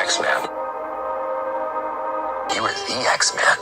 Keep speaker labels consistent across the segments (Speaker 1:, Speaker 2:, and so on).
Speaker 1: X-Men. You were the X-Men.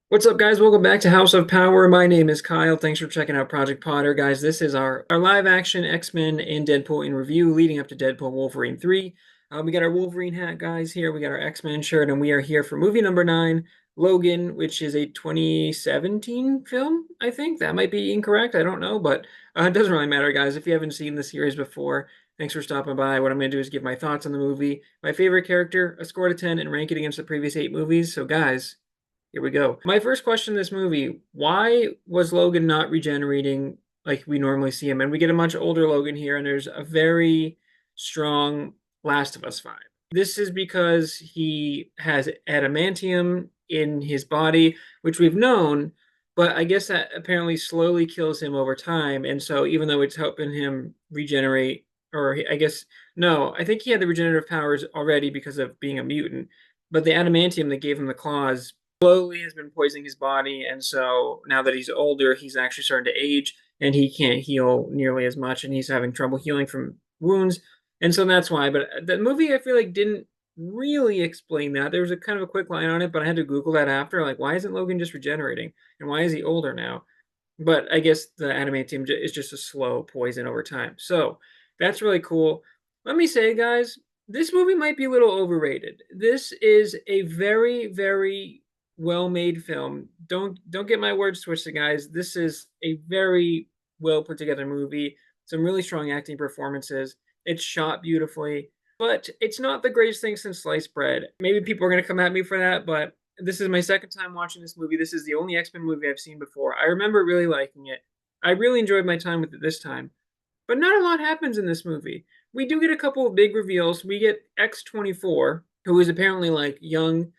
Speaker 2: What's up, guys? Welcome back to House of Power. My name is Kyle. Thanks for checking out Project Potter. Guys, this is our live-action X-Men and Deadpool in review leading up to Deadpool Wolverine 3. We got our Wolverine hat, guys, here. We got our X-Men shirt, and we are here for movie number 9, Logan, which is a 2017 film, I think. That might be incorrect. I don't know, but it doesn't really matter, guys. If you haven't seen the series before, thanks for stopping by. What I'm going to do is give my thoughts on the movie, my favorite character, a score to 10, and rank it against the previous 8 movies. So, guys, here we go. My first question in this movie, why was Logan not regenerating like we normally see him? And we get a much older Logan here, and there's a very strong Last of Us vibe. This is because he has adamantium in his body, which we've known, but I guess that apparently slowly kills him over time. And so even though it's helping him regenerate, I think he had the regenerative powers already because of being a mutant, but the adamantium that gave him the claws slowly has been poisoning his body, and so now that he's older, he's actually starting to age, and he can't heal nearly as much, and he's having trouble healing from wounds, and so that's why. But the movie, I feel like, didn't really explain that. There was a kind of a quick line on it, but I had to Google that after, like, why isn't Logan just regenerating, and why is he older now? But I guess the adamantium is just a slow poison over time, so that's really cool. Let me say, guys, this movie might be a little overrated. This is a very, very well-made film. Don't get my words twisted, guys. This is a very well put together movie. Some really strong acting performances. It's shot beautifully, but it's not the greatest thing since sliced bread. Maybe people are going to come at me for that, but this is my second time watching this movie. This is the only X-Men movie I've seen before. I remember really liking it. I really enjoyed my time with it this time. But not a lot happens in this movie. We do get a couple of big reveals. We get X-24, who is apparently like young,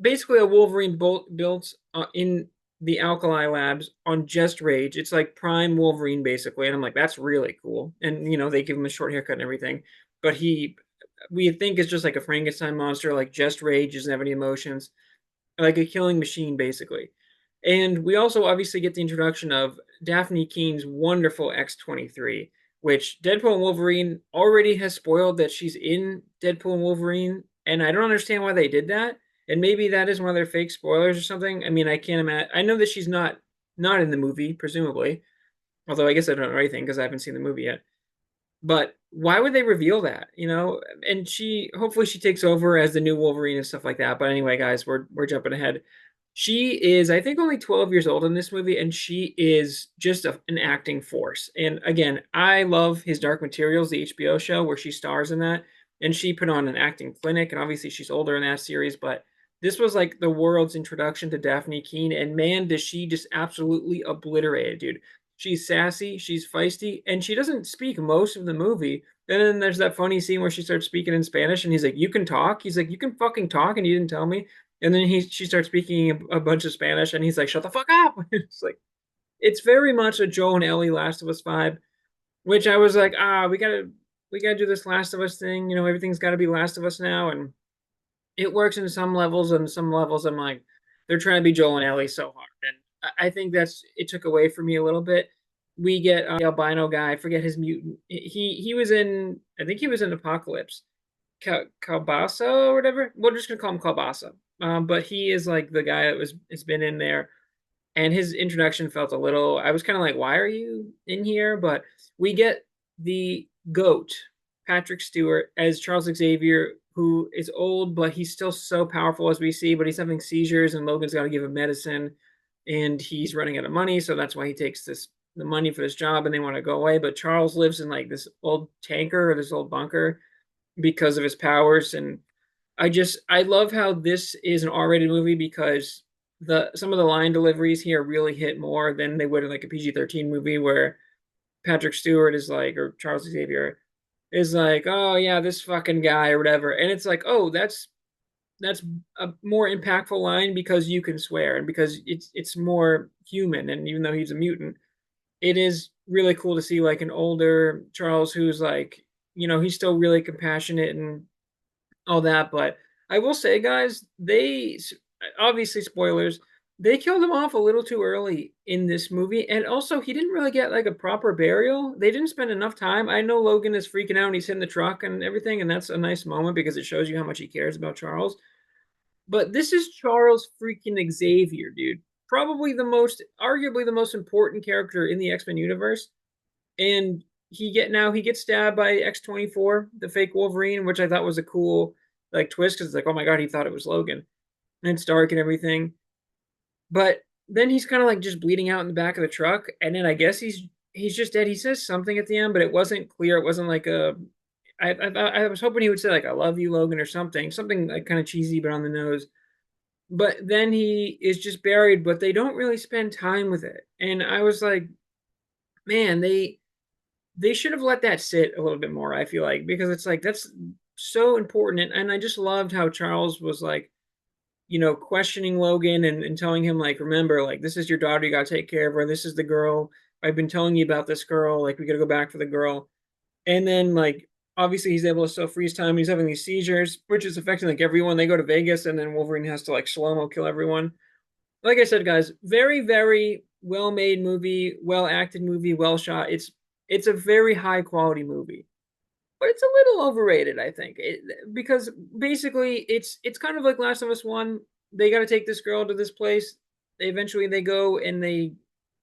Speaker 2: basically a Wolverine built in the Alkali Labs on Just Rage. It's like prime Wolverine, basically. And I'm like, that's really cool. And, you know, they give him a short haircut and everything. But we think it's just like a Frankenstein monster, like Just Rage, doesn't have any emotions, like a killing machine, basically. And we also obviously get the introduction of Daphne Keene's wonderful X-23, which Deadpool and Wolverine already has spoiled that she's in Deadpool and Wolverine, and I don't understand why they did that. And maybe that is one of their fake spoilers or something. I mean, I can't imagine. I know that she's not in the movie, presumably. Although I guess I don't know anything because I haven't seen the movie yet. But why would they reveal that? You know, and hopefully she takes over as the new Wolverine and stuff like that. But anyway, guys, we're jumping ahead. She is, I think, only 12 years old in this movie, and she is just an acting force. And again, I love his Dark Materials, the HBO show where she stars in that, and she put on an acting clinic. And obviously, she's older in that series, but this was like the world's introduction to Daphne Keene, and man, does she just absolutely obliterate it, dude. She's sassy, she's feisty, and she doesn't speak most of the movie. And then there's that funny scene where she starts speaking in Spanish, and he's like, "You can talk." He's like, "You can fucking talk, and you didn't tell me." And then she starts speaking a bunch of Spanish, and he's like, "Shut the fuck up!" It's like, it's very much a Joel and Ellie Last of Us vibe, which I was like, we gotta do this Last of Us thing. You know, everything's got to be Last of Us now, and it works in some levels, and some levels I'm like, they're trying to be Joel and Ellie so hard, and I think it took away from me a little bit. We get the albino guy. I forget his mutant. He was in. I think he was in Apocalypse. Kalbasa or whatever. We're just gonna call him Kalbasa. But he is like the guy that has been in there, and his introduction felt a little. I was kind of like, why are you in here? But we get the goat, Patrick Stewart, as Charles Xavier, who is old, but he's still so powerful as we see. But he's having seizures, and Logan's got to give him medicine, and he's running out of money, so that's why he takes the money for this job, and they want to go away. But Charles lives in like this old tanker or this old bunker because of his powers. And I love how this is an R-rated movie because some of the line deliveries here really hit more than they would in like a PG-13 movie where Patrick Stewart is like, or Charles Xavier is like, "Oh yeah, this fucking guy," or whatever. And it's like, oh, that's a more impactful line because you can swear and because it's more human. And even though he's a mutant, it is really cool to see like an older Charles who's like, you know, he's still really compassionate and all that. But I will say, guys, obviously spoilers. They killed him off a little too early in this movie, and also he didn't really get like a proper burial. They didn't spend enough time. I know Logan is freaking out and he's hitting the truck and everything, and that's a nice moment because it shows you how much he cares about Charles. But this is Charles freaking Xavier, dude. Probably arguably the most important character in the X-Men universe. And he gets stabbed by X-24, the fake Wolverine, which I thought was a cool like twist because it's like, oh my god, he thought it was Logan. And it's dark and everything. But then he's kind of like just bleeding out in the back of the truck, and then I guess he's just dead. He says something at the end, but it wasn't clear. It wasn't like a. I was hoping he would say like "I love you, Logan" or something like kind of cheesy but on the nose. But then he is just buried, but they don't really spend time with it. And I was like, man, they should have let that sit a little bit more. I feel like because it's like that's so important, and I just loved how Charles was like questioning Logan and telling him like, remember, like this is your daughter, you gotta take care of her. This is the girl. I've been telling you about this girl. Like we gotta go back for the girl. And then like obviously he's able to still freeze time. He's having these seizures, which is affecting like everyone. They go to Vegas and then Wolverine has to like slow-mo kill everyone. Like I said, guys, very, very well made movie, well acted movie, well shot. It's a very high quality movie, but it's a little overrated, I think, because basically it's kind of like Last of Us One. They got to take this girl to this place. Eventually, they go and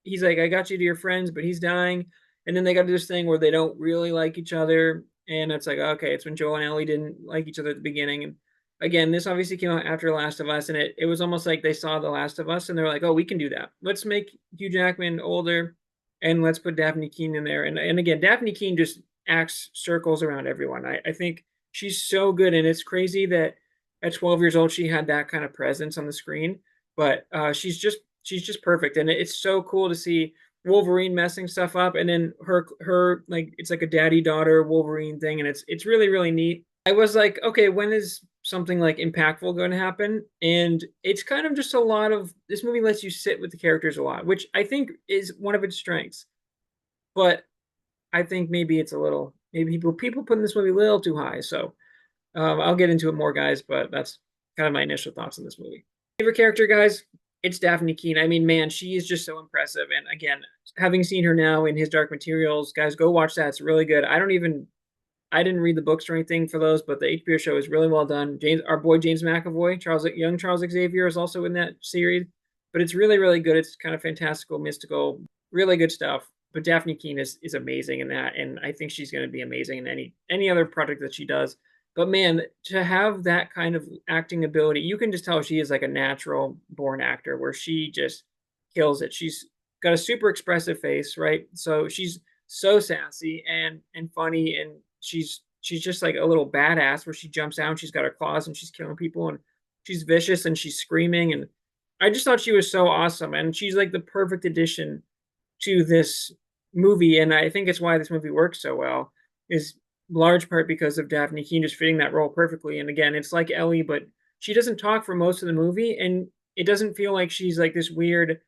Speaker 2: he's like, "I got you to your friends," but he's dying, and then they got to do this thing where they don't really like each other, and it's like, okay, it's when Joel and Ellie didn't like each other at the beginning, and again, this obviously came out after Last of Us, and it was almost like they saw The Last of Us, and they're like, "Oh, we can do that. Let's make Hugh Jackman older." And let's put Daphne Keane in there. And again, Daphne Keane just acts circles around everyone. I think she's so good, and it's crazy that at 12 years old she had that kind of presence on the screen. But she's just perfect, and it's so cool to see Wolverine messing stuff up, and then her like it's like a daddy daughter Wolverine thing, and it's really really neat. I was like, okay, when is something like impactful going to happen? And it's kind of just a lot of this movie lets you sit with the characters a lot, which I think is one of its strengths. But I think maybe it's a little maybe people putting this movie a little too high. So I'll get into it more, guys. But that's kind of my initial thoughts on this movie. Favorite character, guys? It's Daphne Keane. I mean, man, she is just so impressive. And again, having seen her now in His Dark Materials, guys, go watch that. It's really good. I didn't read the books or anything for those, but the HBO show is really well done. Our boy James McAvoy, young Charles Xavier, is also in that series, but it's really, really good. It's kind of fantastical, mystical, really good stuff. But Daphne Keane is amazing in that, and I think she's going to be amazing in any other project that she does. But man, to have that kind of acting ability, you can just tell she is like a natural born actor, where she just kills it. She's got a super expressive face, right? So she's so sassy and funny, and she's just like a little badass where she jumps out and she's got her claws and she's killing people, and she's vicious and she's screaming, and I just thought she was so awesome, and she's like the perfect addition to this movie, and I think it's why this movie works so well is large part because of Daphne Keane just fitting that role perfectly. And again, it's like Ellie, but she doesn't talk for most of the movie, and it doesn't feel like she's like this weird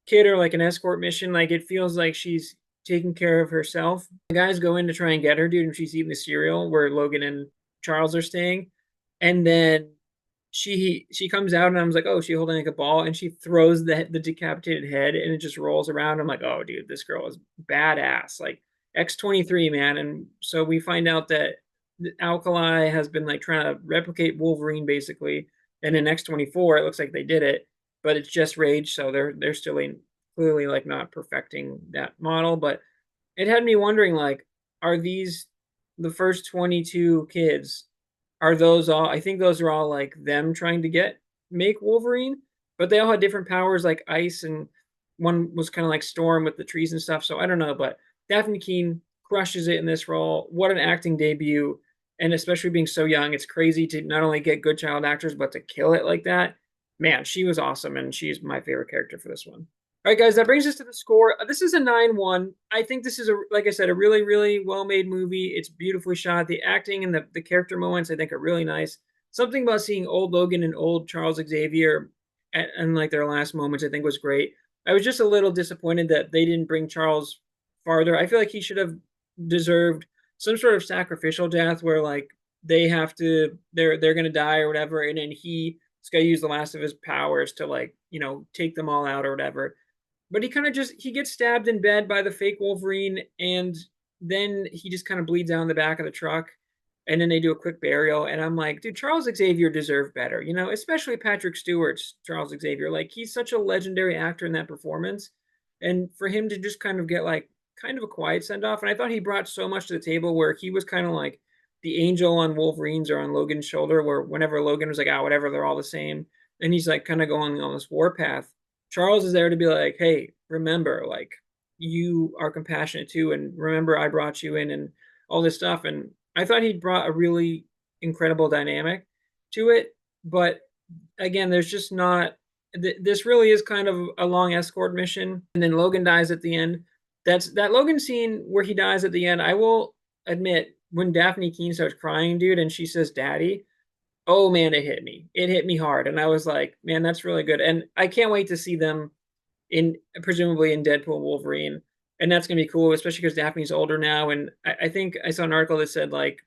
Speaker 2: kid or like an escort mission. Like it feels like she's taking care of herself. The guys go in to try and get her, dude, and she's eating the cereal where Logan and Charles are staying. And then she comes out and I was like, oh, she holding like a ball, and she throws the decapitated head and it just rolls around. I'm like, oh, dude, this girl is badass. Like X-23, man. And so we find out that Alkali has been like trying to replicate Wolverine basically, and in X-24 it looks like they did it, but it's just Rage, so they're still clearly like not perfecting that model. But it had me wondering like, are these the first 22 kids, are those all, I think those are all like them trying to make Wolverine, but they all had different powers like ice, and one was kind of like storm with the trees and stuff. So I don't know, but Daphne Keane crushes it in this role. What an acting debut, and especially being so young, it's crazy to not only get good child actors but to kill it like that. Man, she was awesome, and she's my favorite character for this one. All right, guys, that brings us to the score. This is a 9-1. I think this is, like I said, a really, really well-made movie. It's beautifully shot. The acting and the character moments, I think, are really nice. Something about seeing old Logan and old Charles Xavier and like their last moments, I think, was great. I was just a little disappointed that they didn't bring Charles farther. I feel like he should have deserved some sort of sacrificial death where like they're gonna die or whatever, and then he This guy used the last of his powers to like, take them all out or whatever. But he kind of just he gets stabbed in bed by the fake Wolverine, and then he just kind of bleeds out in the back of the truck. And then they do a quick burial, and I'm like, dude, Charles Xavier deserved better, especially Patrick Stewart's Charles Xavier. Like, he's such a legendary actor in that performance, and for him to just kind of get like kind of a quiet send off, and I thought he brought so much to the table where he was kind of like the angel on Wolverine's or on Logan's shoulder, where whenever Logan was like, ah, whatever, they're all the same, and he's like kind of going on this warpath. Charles is there to be like, hey, remember, like, you are compassionate too, and remember I brought you in and all this stuff. And I thought he brought a really incredible dynamic to it. But again, there's just not this really is kind of a long escort mission. And then Logan dies at the end. That's that Logan scene where he dies at the end. I will admit, when Daphne Keene starts crying, dude, and she says daddy, oh man, it hit me. It hit me hard. And I was like, man, that's really good. And I can't wait to see them in presumably in Deadpool and Wolverine. And that's gonna be cool, especially because Daphne's older now. And I think I saw an article that said like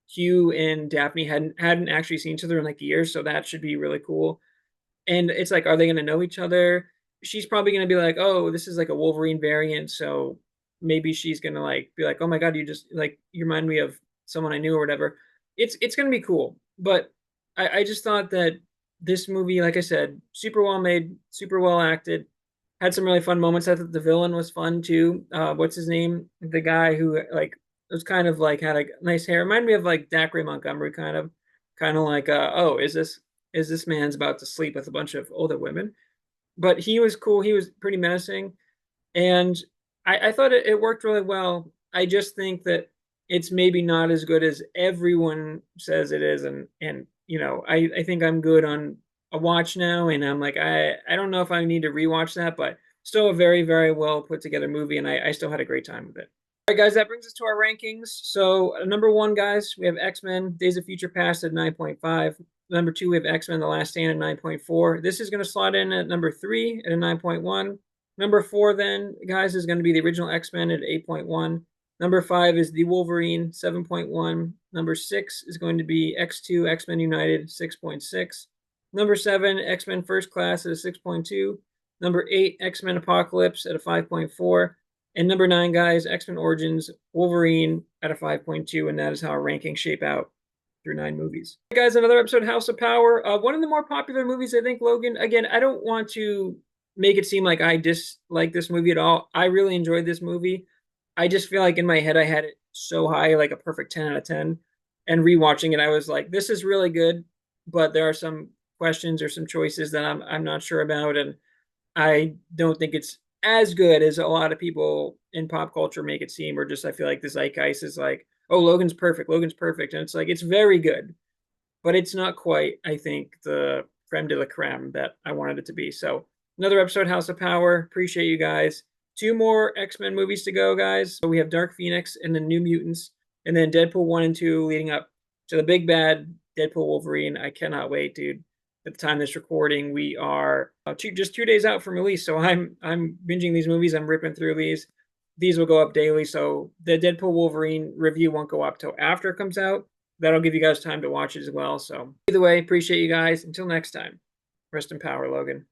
Speaker 2: Hugh and Daphne hadn't actually seen each other in like years, so that should be really cool. And it's like, are they gonna know each other? She's probably gonna be like, oh, this is like a Wolverine variant, so maybe she's gonna like be like, oh my god, you just like you remind me of someone I knew or whatever. It's gonna be cool. But I just thought that this movie, like I said, super well made, super well acted, had some really fun moments. I thought the villain was fun too. What's his name? The guy who like was kind of like had a nice hair. Reminded me of like Dacre Montgomery, kind of like oh, is this man's about to sleep with a bunch of older women? But he was cool. He was pretty menacing, and I thought it worked really well. I just think that it's maybe not as good as everyone says it is, and I think I'm good on a watch now, and I'm like I don't know if I need to rewatch that, but still a very very well put together movie, and I still had a great time with it. All right, guys, that brings us to our rankings. So number one, guys, we have X-Men: Days of Future Past at 9.5. Number two, we have X-Men: The Last Stand at 9.4. This is going to slot in at number three at a 9.1. Number four, then, guys, is going to be the original X-Men at 8.1. Number five is The Wolverine, 7.1. Number six is going to be X2, X-Men United, 6.6. Number seven, X-Men First Class at a 6.2. Number eight, X-Men Apocalypse at a 5.4. And number nine, guys, X-Men Origins, Wolverine at a 5.2. And that is how our rankings shape out through 9 movies. Hey guys, another episode of House of Power. One of the more popular movies, I think, Logan. Again, I don't want to make it seem like I dislike this movie at all. I really enjoyed this movie. I just feel like in my head I had it so high, like a perfect 10 out of 10. And rewatching it, I was like, this is really good, but there are some questions or some choices that I'm not sure about, and I don't think it's as good as a lot of people in pop culture make it seem, or just I feel like the zeitgeist is like, oh, Logan's perfect, Logan's perfect. And it's like, it's very good, but it's not quite, I think, the creme de la creme that I wanted it to be. So another episode, House of Power. Appreciate you guys. 2 more X-Men movies to go, guys. So we have Dark Phoenix and the New Mutants, and then Deadpool 1 and 2 leading up to the big bad Deadpool Wolverine. I cannot wait, dude. At the time of this recording, we are just 2 days out from release. So I'm binging these movies. I'm ripping through these. These will go up daily. So the Deadpool Wolverine review won't go up till after it comes out. That'll give you guys time to watch it as well. So either way, appreciate you guys. Until next time, rest in power, Logan.